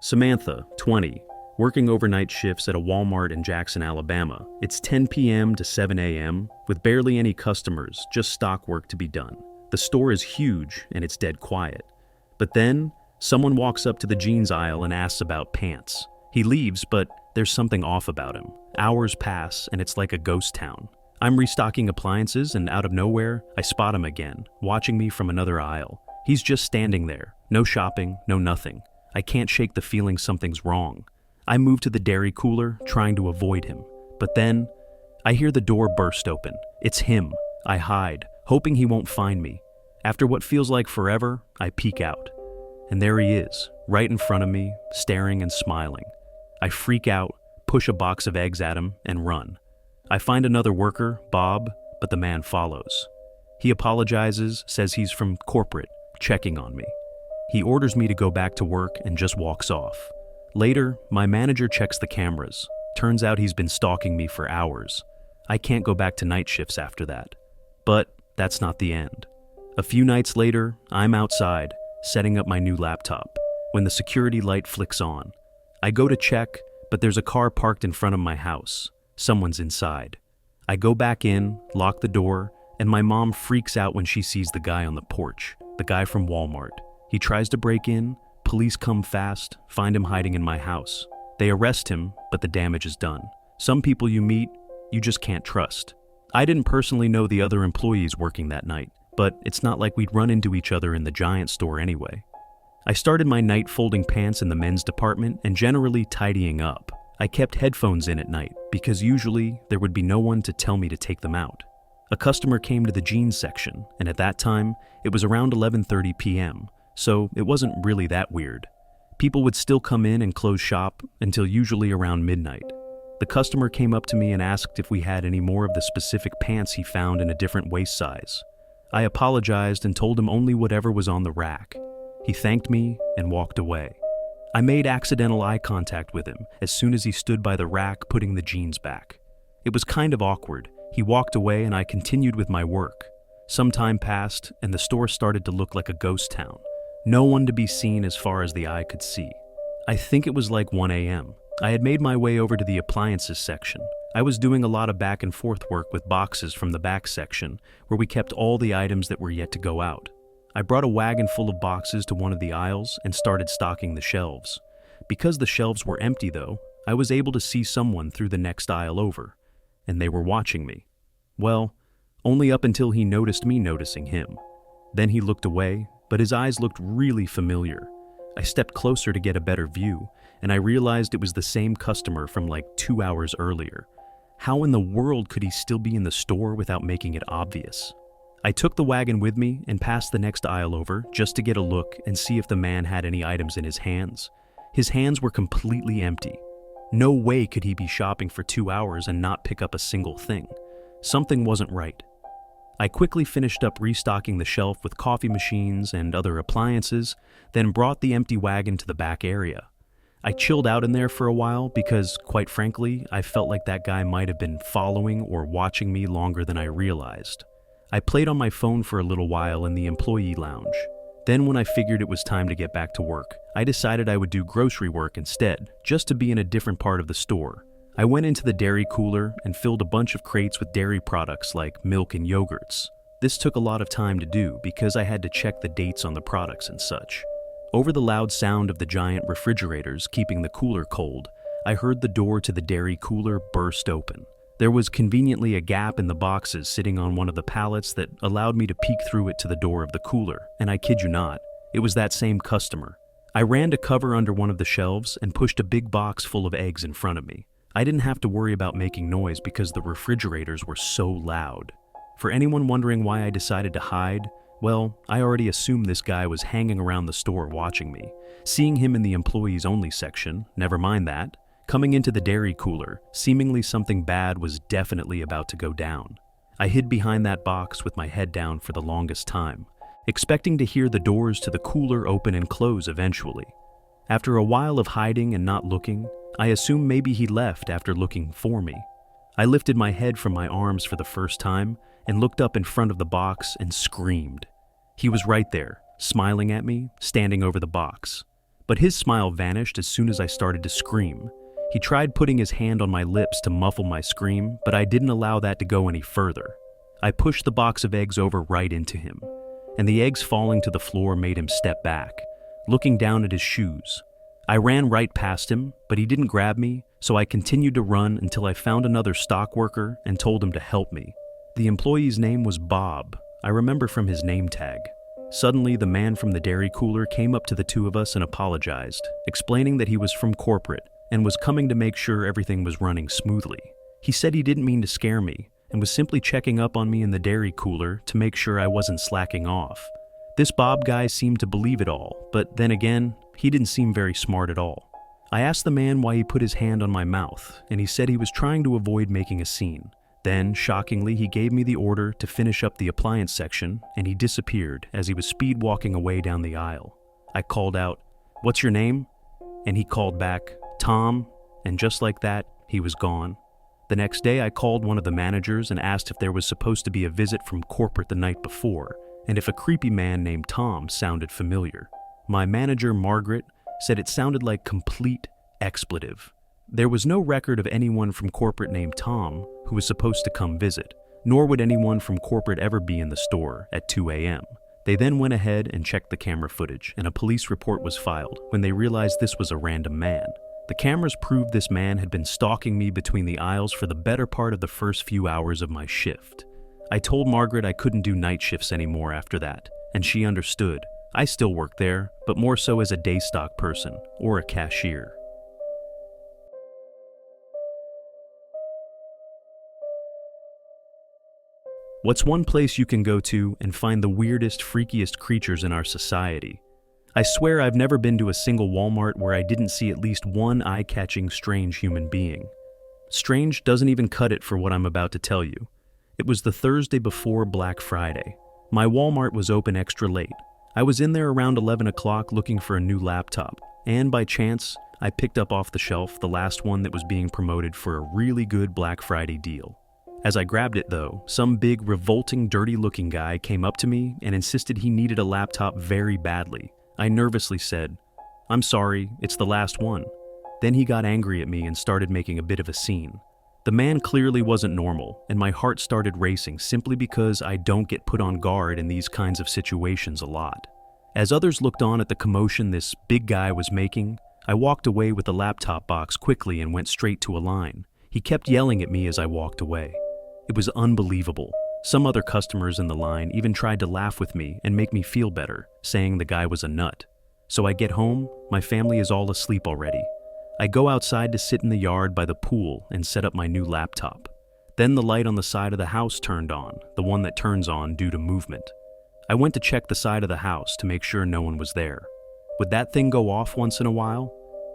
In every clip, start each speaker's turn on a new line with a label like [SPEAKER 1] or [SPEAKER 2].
[SPEAKER 1] Samantha, 20, working overnight shifts at a Walmart in Jackson, Alabama. It's 10 p.m. to 7 a.m., with barely any customers, just stock work to be done. The store is huge and it's dead quiet. But then, someone walks up to the jeans aisle and asks about pants. He leaves, but there's something off about him. Hours pass and it's like a ghost town. I'm restocking appliances and out of nowhere, I spot him again, watching me from another aisle. He's just standing there. No shopping, no nothing. I can't shake the feeling something's wrong. I move to the dairy cooler, trying to avoid him. But then, I hear the door burst open. It's him. I hide, hoping he won't find me. After what feels like forever, I peek out. And there he is, right in front of me, staring and smiling. I freak out, push a box of eggs at him, and run. I find another worker, Bob, but the man follows. He apologizes, says he's from corporate, checking on me. He orders me to go back to work and just walks off. Later, my manager checks the cameras. Turns out he's been stalking me for hours. I can't go back to night shifts after that. But that's not the end. A few nights later, I'm outside, setting up my new laptop, when the security light flicks on. I go to check, but there's a car parked in front of my house. Someone's inside. I go back in, lock the door, and my mom freaks out when she sees the guy on the porch, the guy from Walmart. He tries to break in, police come fast, find him hiding in my house. They arrest him, but the damage is done. Some people you meet, you just can't trust. I didn't personally know the other employees working that night, but it's not like we'd run into each other in the Giant store anyway. I started my night folding pants in the men's department and generally tidying up. I kept headphones in at night because usually there would be no one to tell me to take them out. A customer came to the jeans section, and at that time, it was around 11:30 p.m., so it wasn't really that weird. People would still come in and close shop until usually around midnight. The customer came up to me and asked if we had any more of the specific pants he found in a different waist size. I apologized and told him only whatever was on the rack. He thanked me and walked away. I made accidental eye contact with him as soon as he stood by the rack putting the jeans back. It was kind of awkward. He walked away and I continued with my work. Some time passed and the store started to look like a ghost town. No one to be seen as far as the eye could see. I think it was like 1 a.m. I had made my way over to the appliances section. I was doing a lot of back and forth work with boxes from the back section, where we kept all the items that were yet to go out. I brought a wagon full of boxes to one of the aisles and started stocking the shelves. Because the shelves were empty though, I was able to see someone through the next aisle over, and they were watching me. Well, only up until he noticed me noticing him. Then he looked away, but his eyes looked really familiar. I stepped closer to get a better view, and I realized it was the same customer from like 2 hours earlier. How in the world could he still be in the store without making it obvious? I took the wagon with me and passed the next aisle over just to get a look and see if the man had any items in his hands. His hands were completely empty. No way could he be shopping for 2 hours and not pick up a single thing. Something wasn't right. I quickly finished up restocking the shelf with coffee machines and other appliances, then brought the empty wagon to the back area. I chilled out in there for a while because, quite frankly, I felt like that guy might have been following or watching me longer than I realized. I played on my phone for a little while in the employee lounge. Then when I figured it was time to get back to work, I decided I would do grocery work instead, just to be in a different part of the store. I went into the dairy cooler and filled a bunch of crates with dairy products like milk and yogurts. This took a lot of time to do because I had to check the dates on the products and such. Over the loud sound of the giant refrigerators keeping the cooler cold, I heard the door to the dairy cooler burst open. There was conveniently a gap in the boxes sitting on one of the pallets that allowed me to peek through it to the door of the cooler, and I kid you not, it was that same customer. I ran to cover under one of the shelves and pushed a big box full of eggs in front of me. I didn't have to worry about making noise because the refrigerators were so loud. For anyone wondering why I decided to hide, well, I already assumed this guy was hanging around the store watching me. Seeing him in the employees only section, never mind that, coming into the dairy cooler, seemingly something bad was definitely about to go down. I hid behind that box with my head down for the longest time, expecting to hear the doors to the cooler open and close eventually. After a while of hiding and not looking, I assumed maybe he left after looking for me. I lifted my head from my arms for the first time and looked up in front of the box and screamed. He was right there, smiling at me, standing over the box. But his smile vanished as soon as I started to scream. He tried putting his hand on my lips to muffle my scream, but I didn't allow that to go any further. I pushed the box of eggs over right into him, and the eggs falling to the floor made him step back, looking down at his shoes. I ran right past him, but he didn't grab me, so I continued to run until I found another stock worker and told him to help me. The employee's name was Bob. I remember from his name tag. Suddenly, the man from the dairy cooler came up to the two of us and apologized, explaining that he was from corporate and was coming to make sure everything was running smoothly. He said he didn't mean to scare me and was simply checking up on me in the dairy cooler to make sure I wasn't slacking off. This Bob guy seemed to believe it all, but then again, he didn't seem very smart at all. I asked the man why he put his hand on my mouth, and he said he was trying to avoid making a scene. Then, shockingly, he gave me the order to finish up the appliance section, and he disappeared as he was speed walking away down the aisle. I called out, "What's your name?" And he called back, "Tom," and just like that, he was gone. The next day, I called one of the managers and asked if there was supposed to be a visit from corporate the night before, and if a creepy man named Tom sounded familiar. My manager, Margaret, said it sounded like complete expletive. There was no record of anyone from corporate named Tom who was supposed to come visit, nor would anyone from corporate ever be in the store at 2 a.m. They then went ahead and checked the camera footage, and a police report was filed when they realized this was a random man. The cameras proved this man had been stalking me between the aisles for the better part of the first few hours of my shift. I told Margaret I couldn't do night shifts anymore after that, and she understood. I still worked there, but more so as a day stock person or a cashier. What's one place you can go to and find the weirdest, freakiest creatures in our society? I swear I've never been to a single Walmart where I didn't see at least one eye-catching, strange human being. Strange doesn't even cut it for what I'm about to tell you. It was the Thursday before Black Friday. My Walmart was open extra late. I was in there around 11 o'clock looking for a new laptop, and by chance, I picked up off the shelf the last one that was being promoted for a really good Black Friday deal. As I grabbed it though, some big, revolting, dirty-looking guy came up to me and insisted he needed a laptop very badly. I nervously said, "I'm sorry, it's the last one." Then he got angry at me and started making a bit of a scene. The man clearly wasn't normal, and my heart started racing simply because I don't get put on guard in these kinds of situations a lot. As others looked on at the commotion this big guy was making, I walked away with the laptop box quickly and went straight to a line. He kept yelling at me as I walked away. It was unbelievable. Some other customers in the line even tried to laugh with me and make me feel better, saying the guy was a nut. So I get home, my family is all asleep already. I go outside to sit in the yard by the pool and set up my new laptop. Then the light on the side of the house turned on, the one that turns on due to movement. I went to check the side of the house to make sure no one was there. Would that thing go off once in a while?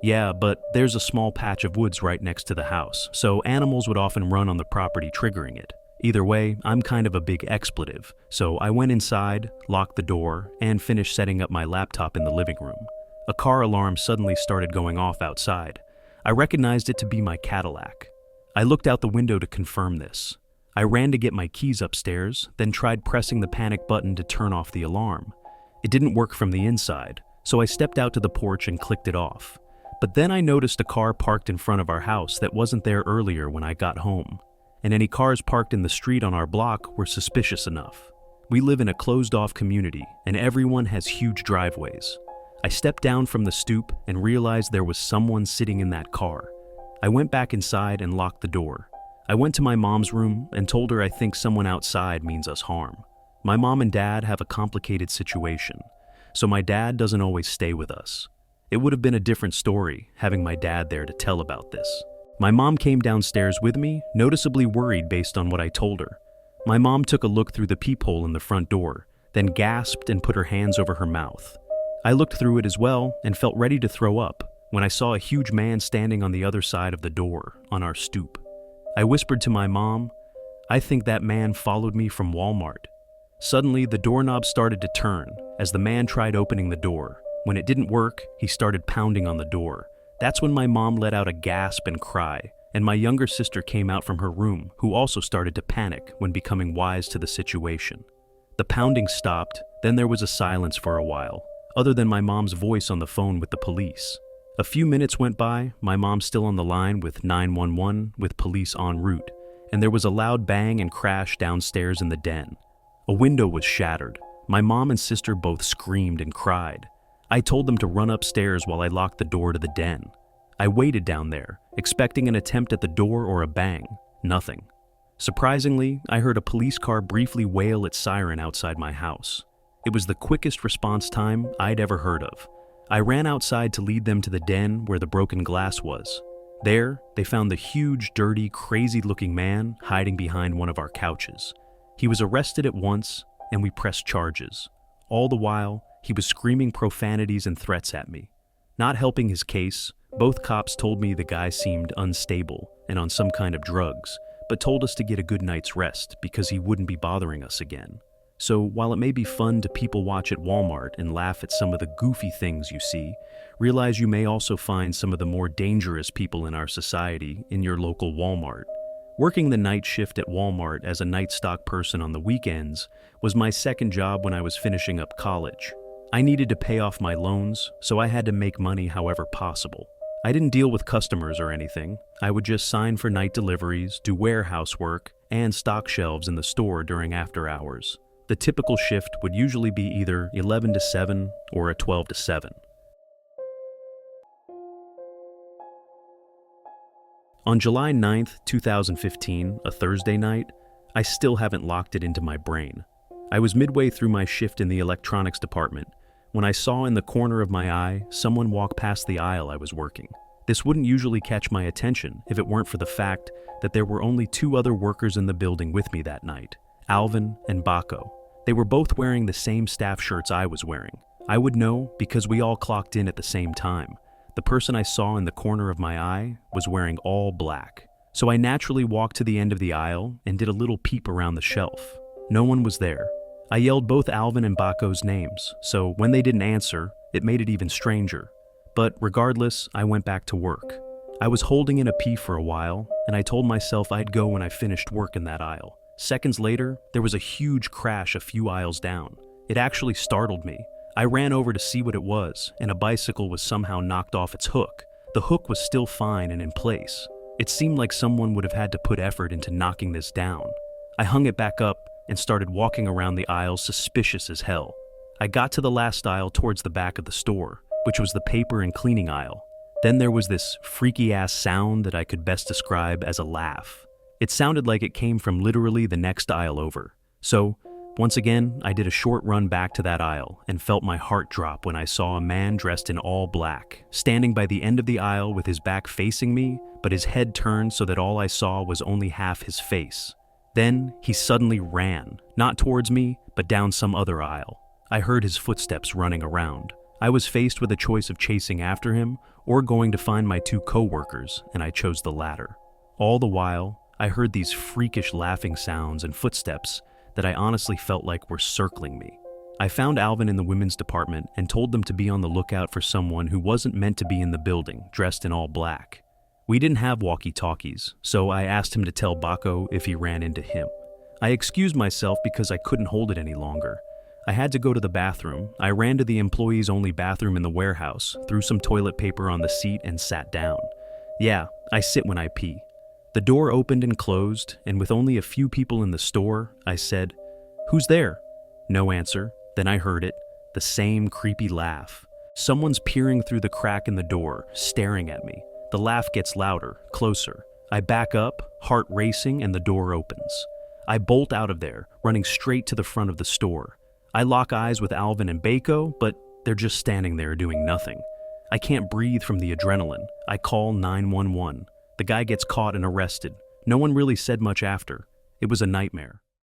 [SPEAKER 1] Yeah, but there's a small patch of woods right next to the house, so animals would often run on the property triggering it. Either way, I'm kind of a big expletive, so I went inside, locked the door, and finished setting up my laptop in the living room. A car alarm suddenly started going off outside. I recognized it to be my Cadillac. I looked out the window to confirm this. I ran to get my keys upstairs, then tried pressing the panic button to turn off the alarm. It didn't work from the inside, so I stepped out to the porch and clicked it off. But then I noticed a car parked in front of our house that wasn't there earlier when I got home. And any cars parked in the street on our block were suspicious enough. We live in a closed-off community, and everyone has huge driveways. I stepped down from the stoop and realized there was someone sitting in that car. I went back inside and locked the door. I went to my mom's room and told her I think someone outside means us harm. My mom and dad have a complicated situation, so my dad doesn't always stay with us. It would have been a different story having my dad there to tell about this. My mom came downstairs with me, noticeably worried based on what I told her. My mom took a look through the peephole in the front door, then gasped and put her hands over her mouth. I looked through it as well and felt ready to throw up when I saw a huge man standing on the other side of the door, on our stoop. I whispered to my mom, "I think that man followed me from Walmart." Suddenly, the doorknob started to turn as the man tried opening the door. When it didn't work, he started pounding on the door. That's when my mom let out a gasp and cry, and my younger sister came out from her room, who also started to panic when becoming wise to the situation. The pounding stopped, then there was a silence for a while. other than my mom's voice on the phone with the police. A few minutes went by, my mom still on the line with 911 with police en route, and there was a loud bang and crash downstairs in the den. A window was shattered. My mom and sister both screamed and cried. I told them to run upstairs while I locked the door to the den. I waited down there, expecting an attempt at the door or a bang. Nothing. Surprisingly, I heard a police car briefly wail its siren outside my house. It was the quickest response time I'd ever heard of. I ran outside to lead them to the den where the broken glass was. There, they found the huge, dirty, crazy-looking man hiding behind one of our couches. He was arrested at once, and we pressed charges. All the while, he was screaming profanities and threats at me. Not helping his case, both cops told me the guy seemed unstable and on some kind of drugs, but told us to get a good night's rest because he wouldn't be bothering us again. So while it may be fun to people watch at Walmart and laugh at some of the goofy things you see, realize you may also find some of the more dangerous people in our society in your local Walmart. Working the night shift at Walmart as a night stock person on the weekends was my second job when I was finishing up college. I needed to pay off my loans, so I had to make money however possible. I didn't deal with customers or anything. I would just sign for night deliveries, do warehouse work, and stock shelves in the store during after hours. The typical shift would usually be either 11 to 7 or a 12 to 7. On July 9th, 2015, a Thursday night, I still haven't locked it into my brain. I was midway through my shift in the electronics department when I saw in the corner of my eye someone walk past the aisle I was working. This wouldn't usually catch my attention if it weren't for the fact that there were only two other workers in the building with me that night, Alvin and Baco. They were both wearing the same staff shirts I was wearing. I would know because we all clocked in at the same time. The person I saw in the corner of my eye was wearing all black. So I naturally walked to the end of the aisle and did a little peep around the shelf. No one was there. I yelled both Alvin and Baco's names, so when they didn't answer, it made it even stranger. But regardless, I went back to work. I was holding in a pee for a while, and I told myself I'd go when I finished work in that aisle. Seconds later, there was a huge crash a few aisles down. It actually startled me. I ran over to see what it was, and a bicycle was somehow knocked off its hook. The hook was still fine and in place. It seemed like someone would have had to put effort into knocking this down. I hung it back up and started walking around the aisle suspicious as hell. I got to the last aisle towards the back of the store, which was the paper and cleaning aisle. Then there was this freaky-ass sound that I could best describe as a laugh. It sounded like it came from literally the next aisle over. So, once again, I did a short run back to that aisle and felt my heart drop when I saw a man dressed in all black, standing by the end of the aisle with his back facing me, but his head turned so that all I saw was only half his face. Then, he suddenly ran, not towards me, but down some other aisle. I heard his footsteps running around. I was faced with a choice of chasing after him or going to find my two co-workers, and I chose the latter. All the while, I heard these freakish laughing sounds and footsteps that I honestly felt like were circling me. I found Alvin in the women's department and told them to be on the lookout for someone who wasn't meant to be in the building, dressed in all black. We didn't have walkie-talkies, so I asked him to tell Baco if he ran into him. I excused myself because I couldn't hold it any longer. I had to go to the bathroom. I ran to the employees-only bathroom in the warehouse, threw some toilet paper on the seat, and sat down. Yeah, I sit when I pee. The door opened and closed, and with only a few people in the store, I said, "Who's there?" No answer. Then I heard it, the same creepy laugh. Someone's peering through the crack in the door, staring at me. The laugh gets louder, closer. I back up, heart racing, and the door opens. I bolt out of there, running straight to the front of the store. I lock eyes with Alvin and Baco, but they're just standing there doing nothing. I can't breathe from the adrenaline. I call 911. The guy gets caught and arrested. No one really said much after. It was a nightmare.